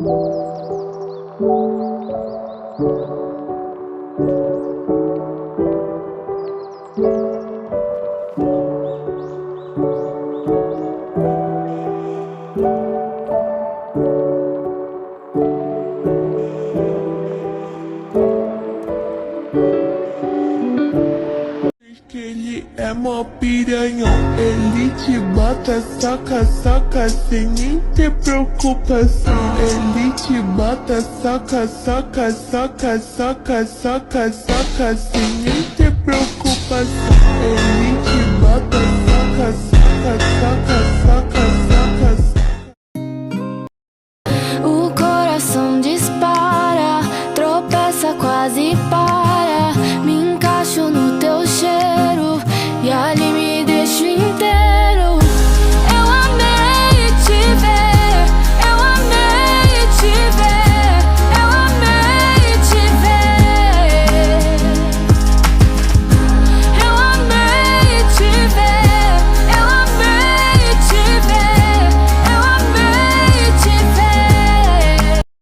Que ele é mó piranhão, ele te bota, saca, saca, sem nem ter preocupação. Ele te bota, saca, saca, saca, saca, saca, saca, sem nem ter preocupação. Ele te bota,